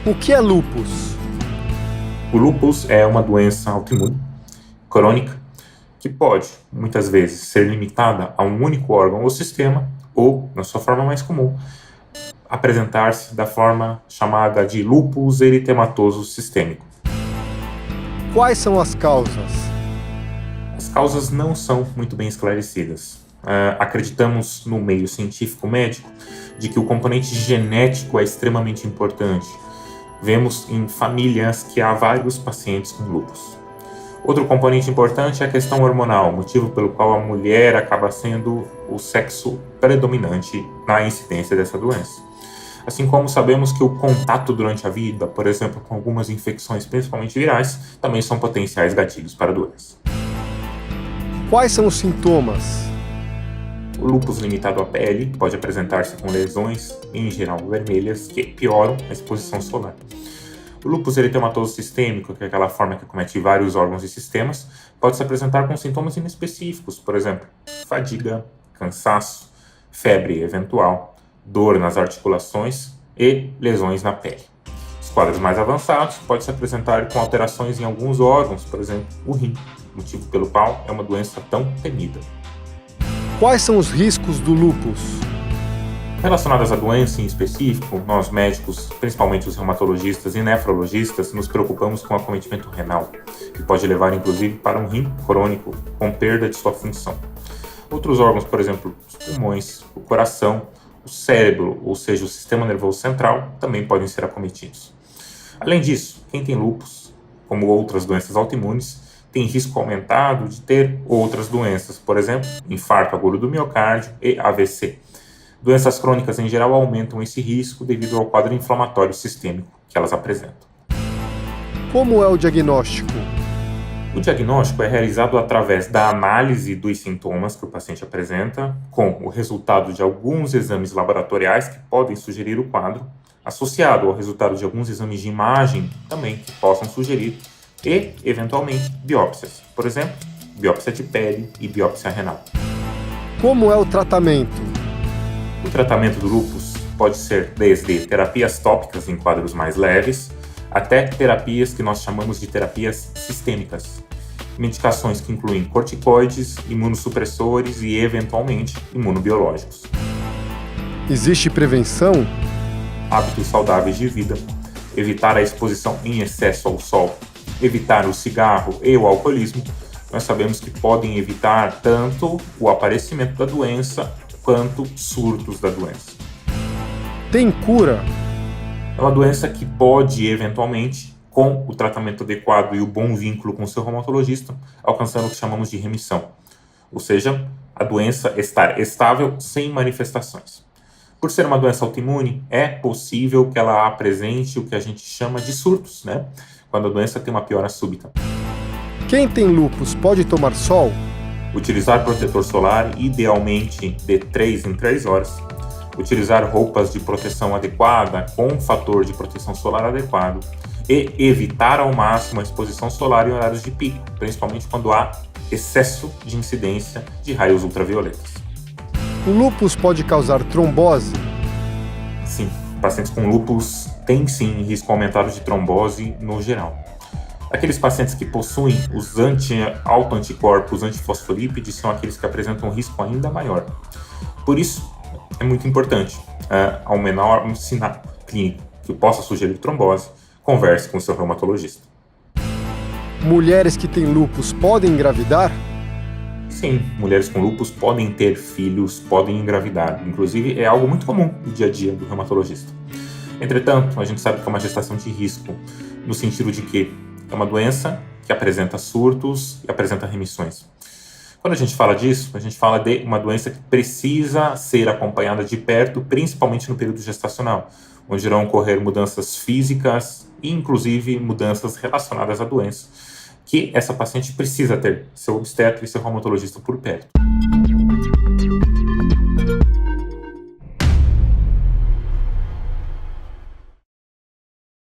O que é lúpus? O lúpus é uma doença autoimune, crônica, que pode, muitas vezes, ser limitada a um único órgão ou sistema, ou, na sua forma mais comum, apresentar-se da forma chamada de lúpus eritematoso sistêmico. Quais são as causas? As causas não são muito bem esclarecidas. Acreditamos no meio científico médico de que o componente genético é extremamente importante. Vemos em famílias que há vários pacientes com lúpus. Outro componente importante é a questão hormonal, motivo pelo qual a mulher acaba sendo o sexo predominante na incidência dessa doença. Assim como sabemos que o contato durante a vida, por exemplo, com algumas infecções, principalmente virais, também são potenciais gatilhos para a doença. Quais são os sintomas? O lúpus limitado à pele pode apresentar-se com lesões, em geral vermelhas, que pioram a exposição solar. O lúpus eritematoso sistêmico, que é aquela forma que acomete vários órgãos e sistemas, pode se apresentar com sintomas inespecíficos, por exemplo, fadiga, cansaço, febre eventual, dor nas articulações e lesões na pele. Os quadros mais avançados podem se apresentar com alterações em alguns órgãos, por exemplo, o rim, motivo pelo qual é uma doença tão temida. Quais são os riscos do lúpus? Relacionadas à doença em específico, nós médicos, principalmente os reumatologistas e nefrologistas, nos preocupamos com o acometimento renal, que pode levar inclusive para um rim crônico com perda de sua função. Outros órgãos, por exemplo, os pulmões, o coração, o cérebro, ou seja, o sistema nervoso central, também podem ser acometidos. Além disso, quem tem lúpus, como outras doenças autoimunes, tem risco aumentado de ter outras doenças, por exemplo, infarto agudo do miocárdio e AVC. Doenças crônicas, em geral, aumentam esse risco devido ao quadro inflamatório sistêmico que elas apresentam. Como é o diagnóstico? O diagnóstico é realizado através da análise dos sintomas que o paciente apresenta, com o resultado de alguns exames laboratoriais que podem sugerir o quadro, associado ao resultado de alguns exames de imagem também que possam sugerir, e, eventualmente, biópsias. Por exemplo, biópsia de pele e biópsia renal. Como é o tratamento? O tratamento do lúpus pode ser desde terapias tópicas em quadros mais leves, até terapias que nós chamamos de terapias sistêmicas. Medicações que incluem corticoides, imunossupressores e, eventualmente, imunobiológicos. Existe prevenção? Hábitos saudáveis de vida, evitar a exposição em excesso ao sol, evitar o cigarro e o alcoolismo, nós sabemos que podem evitar tanto o aparecimento da doença quanto surtos da doença. Tem cura? É uma doença que pode, eventualmente, com o tratamento adequado e o bom vínculo com o seu reumatologista, alcançar o que chamamos de remissão, ou seja, a doença estar estável sem manifestações. Por ser uma doença autoimune, é possível que ela apresente o que a gente chama de surtos, né? Quando a doença tem uma piora súbita. Quem tem lúpus pode tomar sol? Utilizar protetor solar, idealmente de 3 em 3 horas. Utilizar roupas de proteção adequada, com fator de proteção solar adequado. E evitar ao máximo a exposição solar em horários de pico, principalmente quando há excesso de incidência de raios ultravioletas. O lúpus pode causar trombose? Sim, pacientes com lúpus têm sim risco aumentado de trombose no geral. Aqueles pacientes que possuem os autoanticorpos antifosfolípides são aqueles que apresentam um risco ainda maior. Por isso, é muito importante, ao menor sinal clínico que possa sugerir trombose, converse com o seu reumatologista. Mulheres que têm lúpus podem engravidar? Sim, mulheres com lúpus podem ter filhos, podem engravidar. Inclusive, é algo muito comum no dia a dia do reumatologista. Entretanto, a gente sabe que é uma gestação de risco, no sentido de que é uma doença que apresenta surtos e apresenta remissões. Quando a gente fala disso, a gente fala de uma doença que precisa ser acompanhada de perto, principalmente no período gestacional, onde irão ocorrer mudanças físicas e, inclusive, mudanças relacionadas à doença, que essa paciente precisa ter seu obstetra e seu reumatologista por perto.